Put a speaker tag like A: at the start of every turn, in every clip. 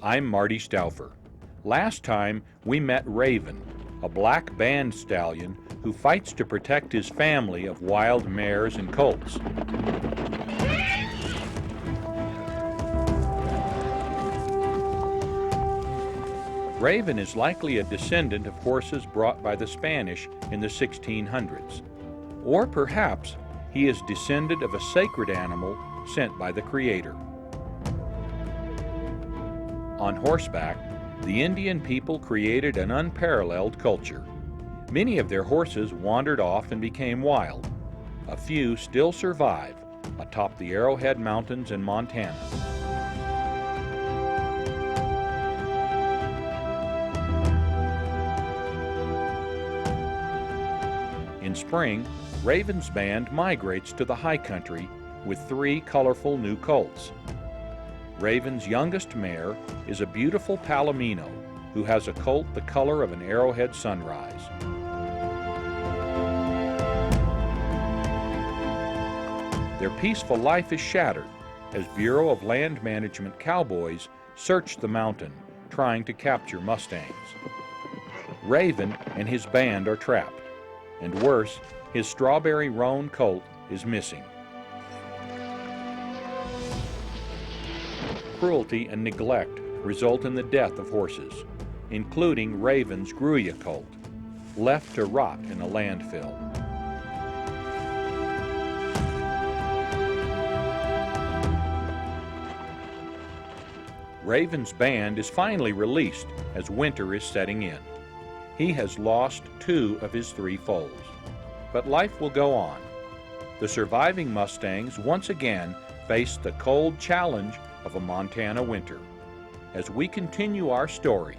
A: I'm Marty Stouffer. Last time we met Raven, a black band stallion who fights to protect his family of wild mares and colts. Raven is likely a descendant of horses brought by the Spanish in the 1600s. Or perhaps he is descended of a sacred animal sent by the Creator. On horseback, the Indian people created an unparalleled culture. Many of their horses wandered off and became wild. A few still survive atop the Arrowhead Mountains in Montana. In spring, Raven's band migrates to the high country with 3 colorful new colts. Raven's youngest mare is a beautiful Palomino who has a colt the color of an arrowhead sunrise. Their peaceful life is shattered as Bureau of Land Management cowboys search the mountain trying to capture Mustangs. Raven and his band are trapped, and worse, his strawberry roan colt is missing. Cruelty and neglect result in the death of horses, including Raven's Gruya colt, left to rot in a landfill. Raven's band is finally released as winter is setting in. He has lost 2 of his 3 foals, but life will go on. The surviving Mustangs once again face the cold challenge of a Montana winter, as we continue our story,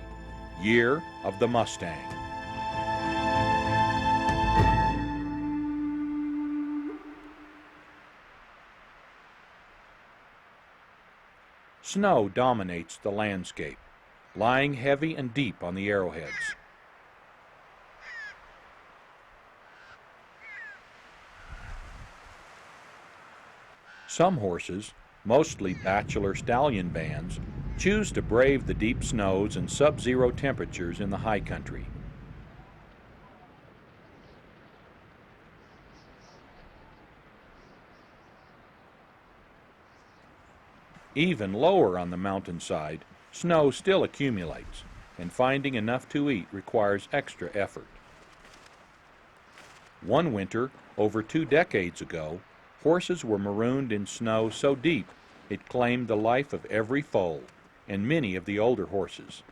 A: Year of the Mustang. Snow dominates the landscape, lying heavy and deep on the arrowheads. Some horses, mostly bachelor stallion bands, choose to brave the deep snows and sub-zero temperatures in the high country. Even lower on the mountainside, snow still accumulates, and finding enough to eat requires extra effort. One winter, over 2 decades ago, horses were marooned in snow so deep it claimed the life of every foal and many of the older horses.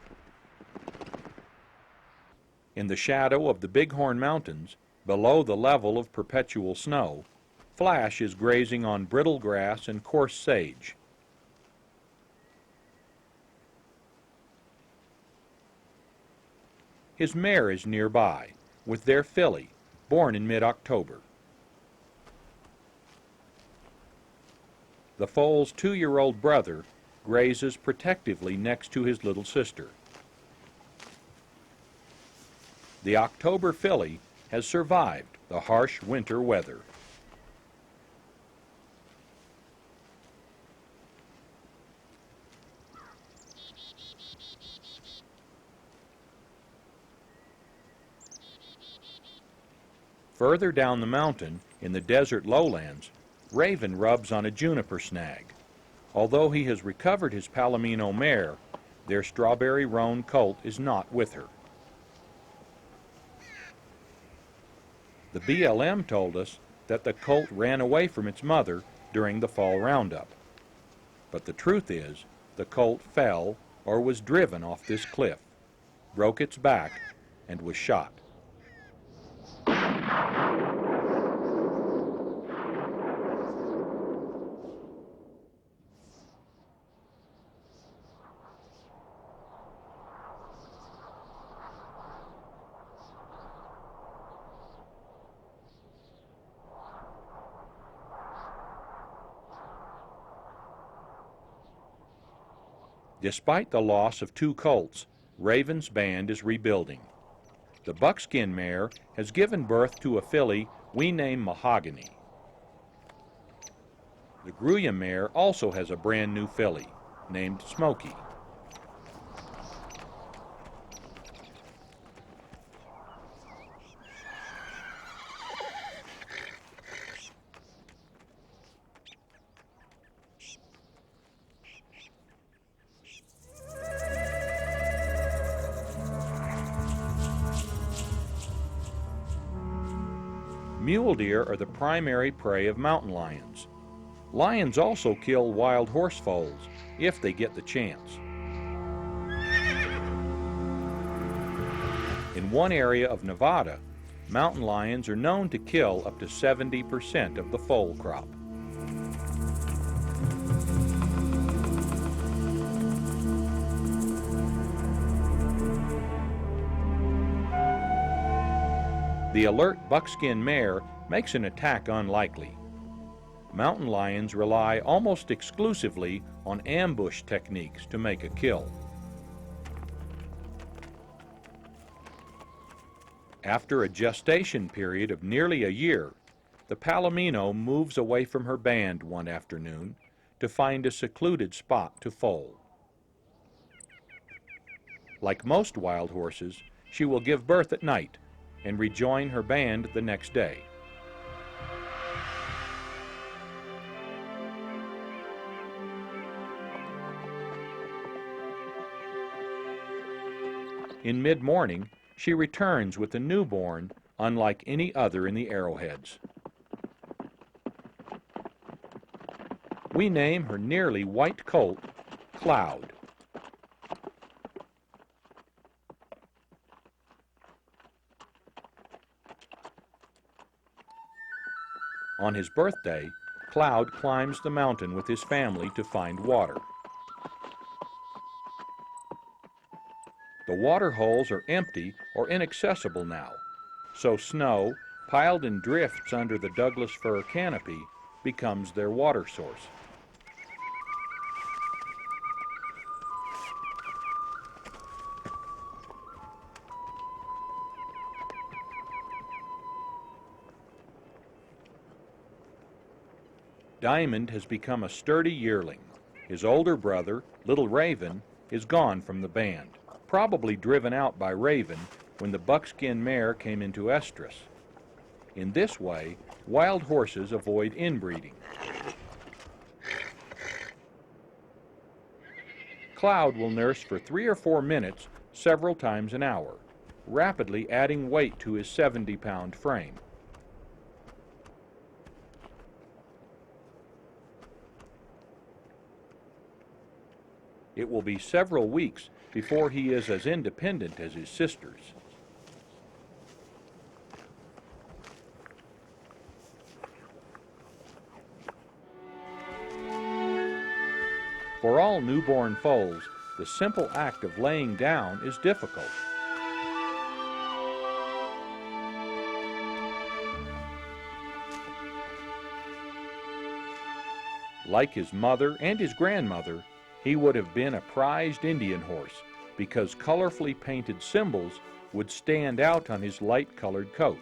A: In the shadow of the Bighorn Mountains, below the level of perpetual snow, Flash is grazing on brittle grass and coarse sage. His mare is nearby, with their filly, born in mid-October. The foal's 2-year-old brother grazes protectively next to his little sister. The October filly has survived the harsh winter weather. Further down the mountain, in the desert lowlands, Raven rubs on a juniper snag. Although he has recovered his Palomino mare, their strawberry roan colt is not with her. The BLM told us that the colt ran away from its mother during the fall roundup. But the truth is, the colt fell or was driven off this cliff, broke its back, and was shot. Despite the loss of 2 colts, Raven's band is rebuilding. The buckskin mare has given birth to a filly we name Mahogany. The Gruyere mare also has a brand new filly named Smoky. Mule deer are the primary prey of mountain lions. Lions also kill wild horse foals if they get the chance. In one area of Nevada, mountain lions are known to kill up to 70% of the foal crop. The alert buckskin mare makes an attack unlikely. Mountain lions rely almost exclusively on ambush techniques to make a kill. After a gestation period of nearly a year, the Palomino moves away from her band one afternoon to find a secluded spot to foal. Like most wild horses, she will give birth at night and rejoin her band the next day. In mid-morning, she returns with a newborn unlike any other in the Arrowheads. We name her nearly white colt Cloud. On his birthday, Cloud climbs the mountain with his family to find water. The water holes are empty or inaccessible now, so snow, piled in drifts under the Douglas fir canopy, becomes their water source. Diamond has become a sturdy yearling. His older brother, Little Raven, is gone from the band, probably driven out by Raven when the buckskin mare came into estrus. In this way, wild horses avoid inbreeding. Cloud will nurse for 3 or 4 minutes several times an hour, rapidly adding weight to his 70-pound frame. It will be several weeks before he is as independent as his sisters. For all newborn foals, the simple act of laying down is difficult. Like his mother and his grandmother, he would have been a prized Indian horse because colorfully painted symbols would stand out on his light-colored coat.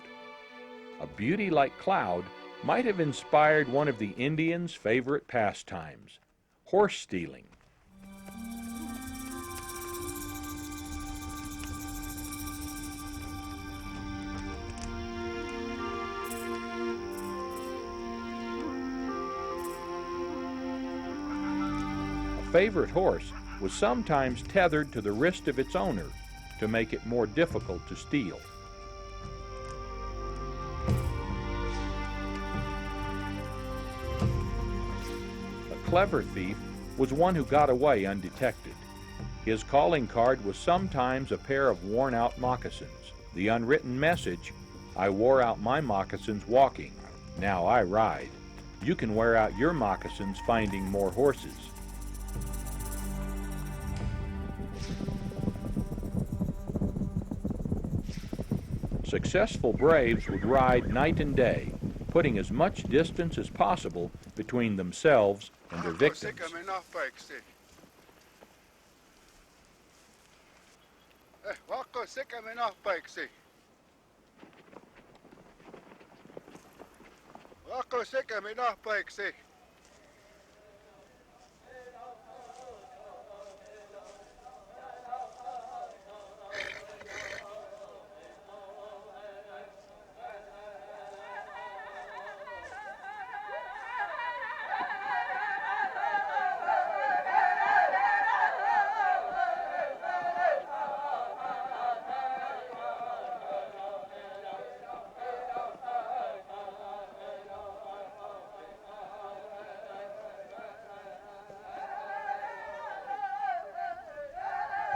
A: A beauty like Cloud might have inspired one of the Indians' favorite pastimes, horse stealing. favorite horse was sometimes tethered to the wrist of its owner to make it more difficult to steal. A clever thief was one who got away undetected. His calling card was sometimes a pair of worn-out moccasins. The unwritten message, "I wore out my moccasins walking, now I ride." You can wear out your moccasins finding more horses. Successful braves would ride night and day, putting as much distance as possible between themselves and their victims.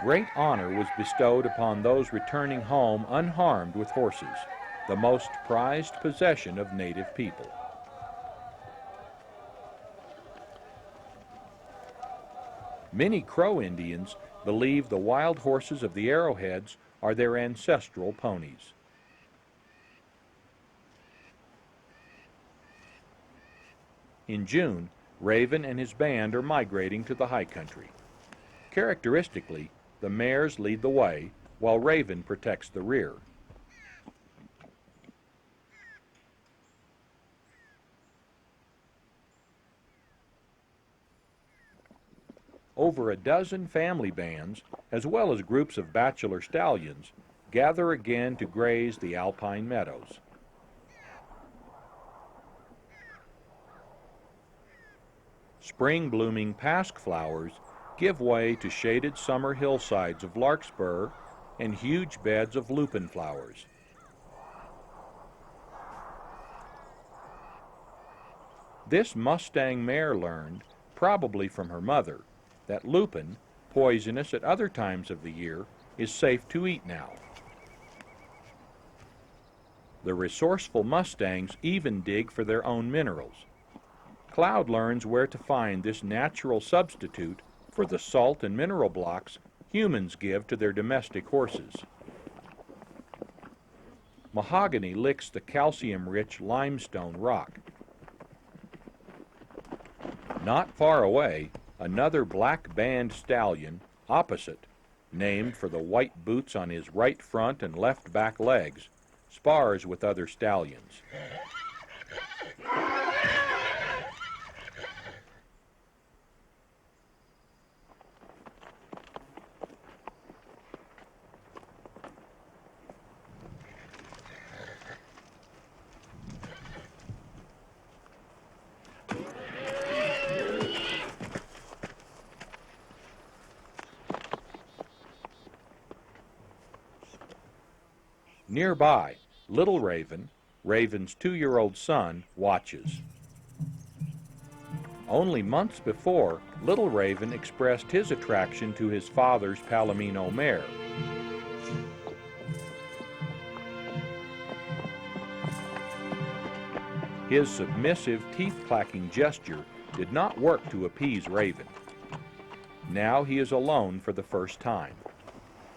A: Great honor was bestowed upon those returning home unharmed with horses, the most prized possession of native people. Many Crow Indians believe the wild horses of the Arrowheads are their ancestral ponies. In June, Raven and his band are migrating to the high country. Characteristically, the mares lead the way, while Raven protects the rear. Over a dozen family bands, as well as groups of bachelor stallions, gather again to graze the alpine meadows. Spring-blooming pasque flowers give way to shaded summer hillsides of larkspur and huge beds of lupin flowers. This Mustang mare learned, probably from her mother, that lupin, poisonous at other times of the year, is safe to eat now. The resourceful Mustangs even dig for their own minerals. Cloud learns where to find this natural substitute for the salt and mineral blocks humans give to their domestic horses. Mahogany licks the calcium-rich limestone rock. Not far away, another black band stallion, Opposite, named for the white boots on his right front and left back legs, spars with other stallions. Nearby, Little Raven, Raven's 2-year-old son, watches. Only months before, Little Raven expressed his attraction to his father's Palomino mare. His submissive, teeth-clacking gesture did not work to appease Raven. Now he is alone for the first time.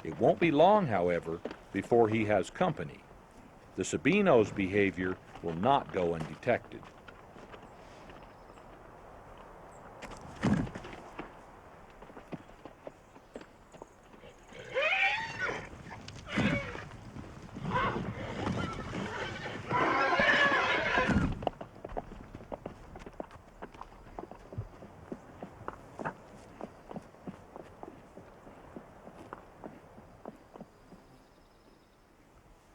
A: It won't be long, however, before he has company. The Sabino's behavior will not go undetected.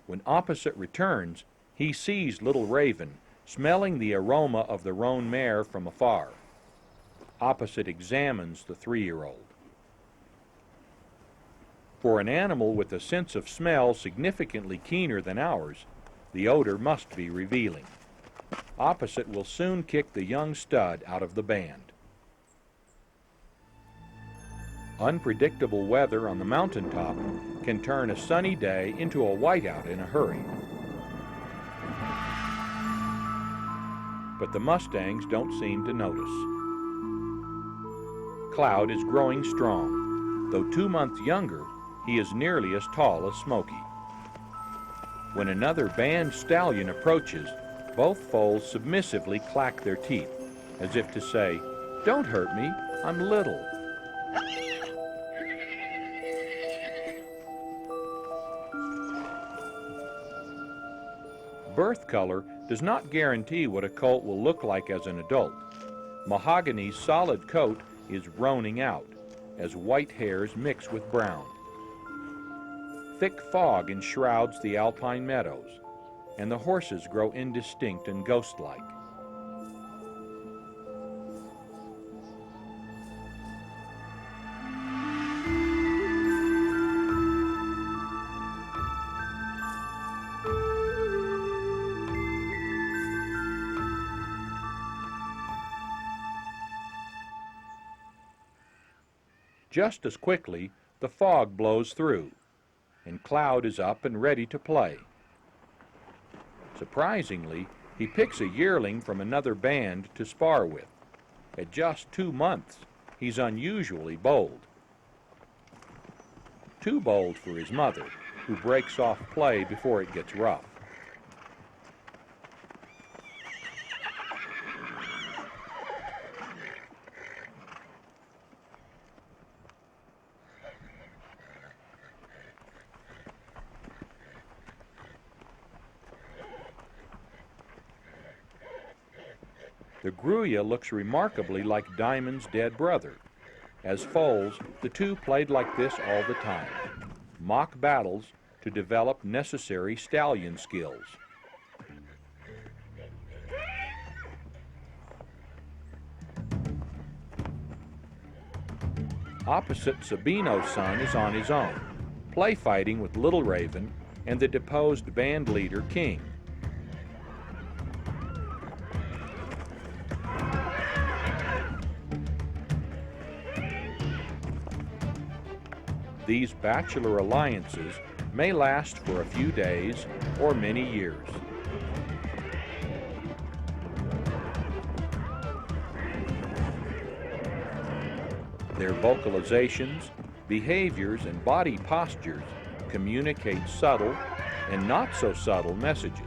A: When Opposite returns, he sees Little Raven, smelling the aroma of the roan mare from afar. Opposite examines the 3-year-old. For an animal with a sense of smell significantly keener than ours, the odor must be revealing. Opposite will soon kick the young stud out of the band. Unpredictable weather on the mountaintop can turn a sunny day into a whiteout in a hurry. But the Mustangs don't seem to notice. Cloud is growing strong. Though 2 months younger, he is nearly as tall as Smoky. When another band stallion approaches, both foals submissively clack their teeth, as if to say, "Don't hurt me, I'm little." Birth color does not guarantee what a colt will look like as an adult. Mahogany's solid coat is roaning out, as white hairs mix with brown. Thick fog enshrouds the alpine meadows, and the horses grow indistinct and ghost-like. Just as quickly, the fog blows through, and Cloud is up and ready to play. Surprisingly, he picks a yearling from another band to spar with. At just 2 months, he's unusually bold. Too bold for his mother, who breaks off play before it gets rough. The gruya looks remarkably like Diamond's dead brother. As foals, the two played like this all the time. Mock battles to develop necessary stallion skills. Opposite, Sabino's son is on his own, play fighting with Little Raven and the deposed band leader King. These bachelor alliances may last for a few days or many years. Their vocalizations, behaviors, and body postures communicate subtle and not so subtle messages.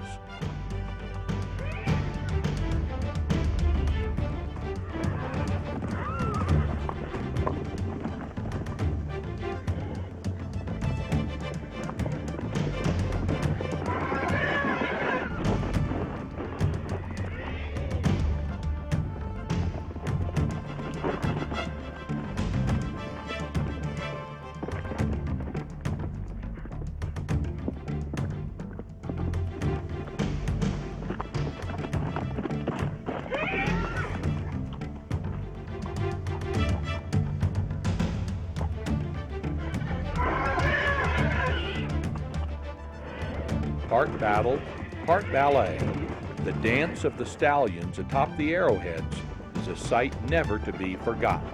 A: Part battle, part ballet, the dance of the stallions atop the arrowheads is a sight never to be forgotten.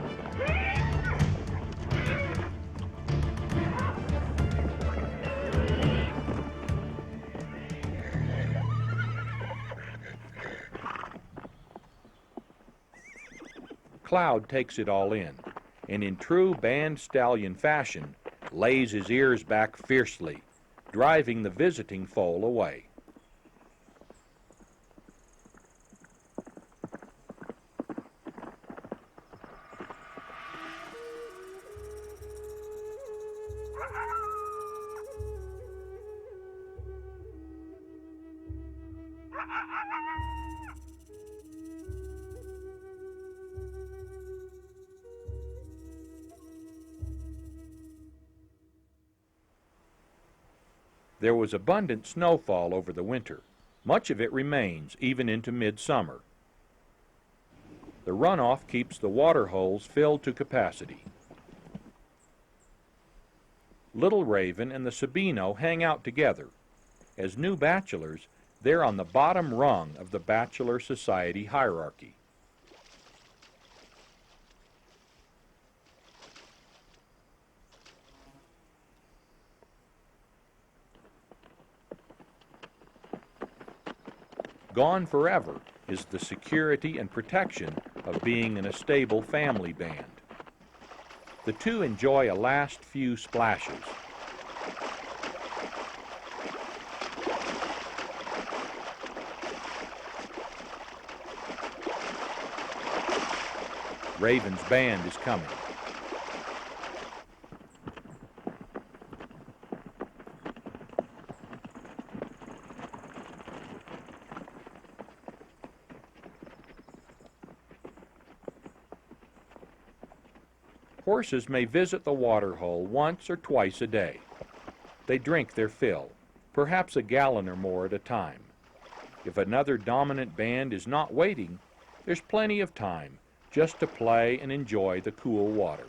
A: Cloud takes it all in, and in true band stallion fashion, lays his ears back fiercely, driving the visiting foal away. There was abundant snowfall over the winter. Much of it remains even into midsummer. The runoff keeps the water holes filled to capacity. Little Raven and the Sabino hang out together. As new bachelors, they're on the bottom rung of the bachelor society hierarchy. Gone forever is the security and protection of being in a stable family band. The two enjoy a last few splashes. Raven's band is coming. Horses may visit the water hole once or twice a day. They drink their fill, perhaps a gallon or more at a time. If another dominant band is not waiting, there's plenty of time just to play and enjoy the cool water.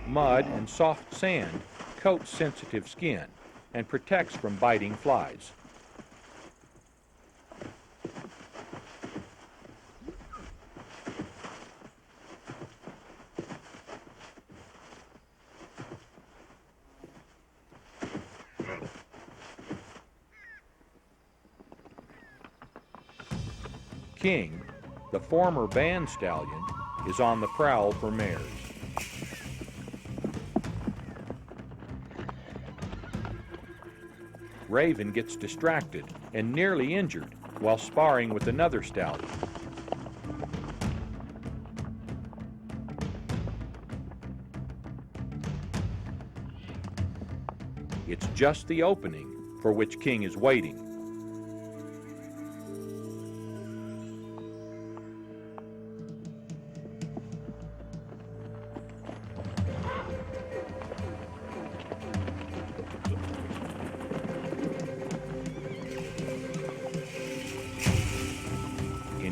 A: Mud and soft sand coats sensitive skin and protects from biting flies. King, the former band stallion, is on the prowl for mares. Raven gets distracted and nearly injured while sparring with another stallion. It's just the opening for which King is waiting.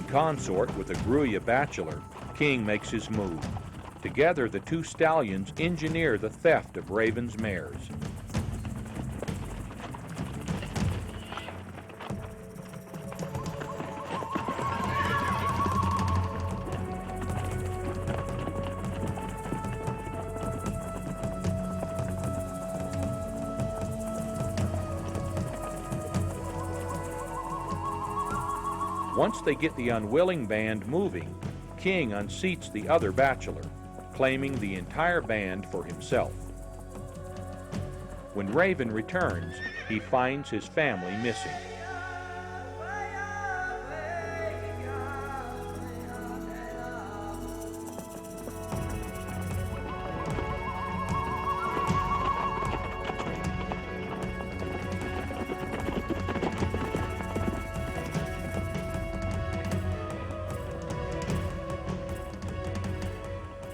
A: Consort with a Gruya bachelor, King makes his move. Together, the two stallions engineer the theft of Raven's mares. Once they get the unwilling band moving, King unseats the other bachelor, claiming the entire band for himself. When Raven returns, he finds his family missing.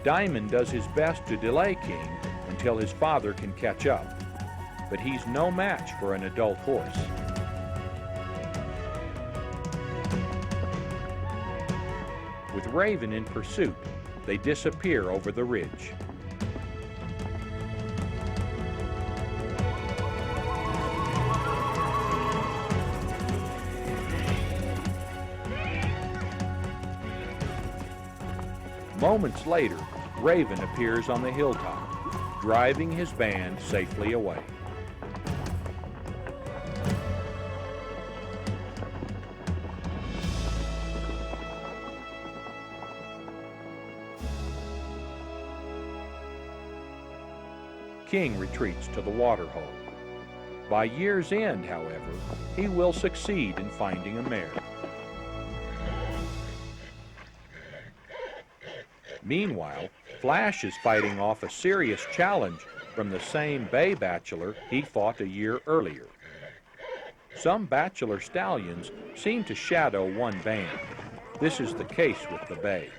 A: Diamond does his best to delay King until his father can catch up, but he's no match for an adult horse. With Raven in pursuit, they disappear over the ridge. Moments later, Raven appears on the hilltop, driving his band safely away. King retreats to the waterhole. By year's end, however, he will succeed in finding a mare. Meanwhile, Flash is fighting off a serious challenge from the same bay bachelor he fought a year earlier. Some bachelor stallions seem to shadow one band. This is the case with the bay.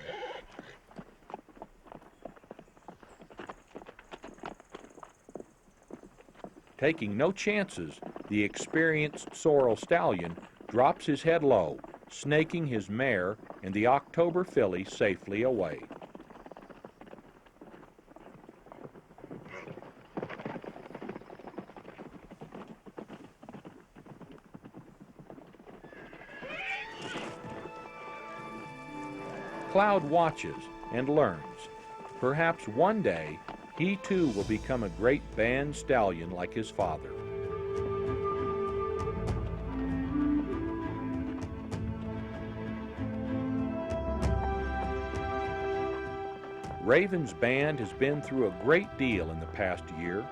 A: Taking no chances, the experienced sorrel stallion drops his head low, snaking his mare and the October filly safely away. Cloud watches and learns. Perhaps one day he too will become a great band stallion like his father. Raven's band has been through a great deal in the past year.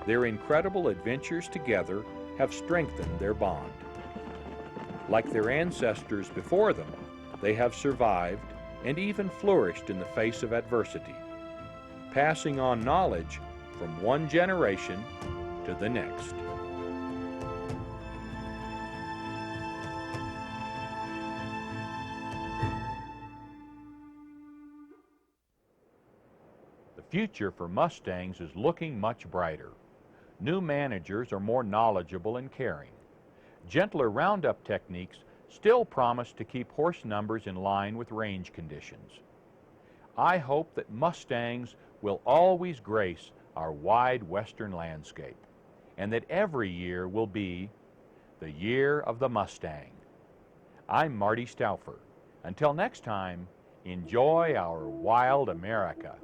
A: Their incredible adventures together have strengthened their bond. Like their ancestors before them, they have survived and even flourished in the face of adversity, passing on knowledge from one generation to the next. The future for Mustangs is looking much brighter. New managers are more knowledgeable and caring. Gentler roundup techniques still promise to keep horse numbers in line with range conditions. I hope that Mustangs will always grace our wide western landscape, and that every year will be the year of the Mustang. I'm Marty Stouffer. Until next time, enjoy our wild America.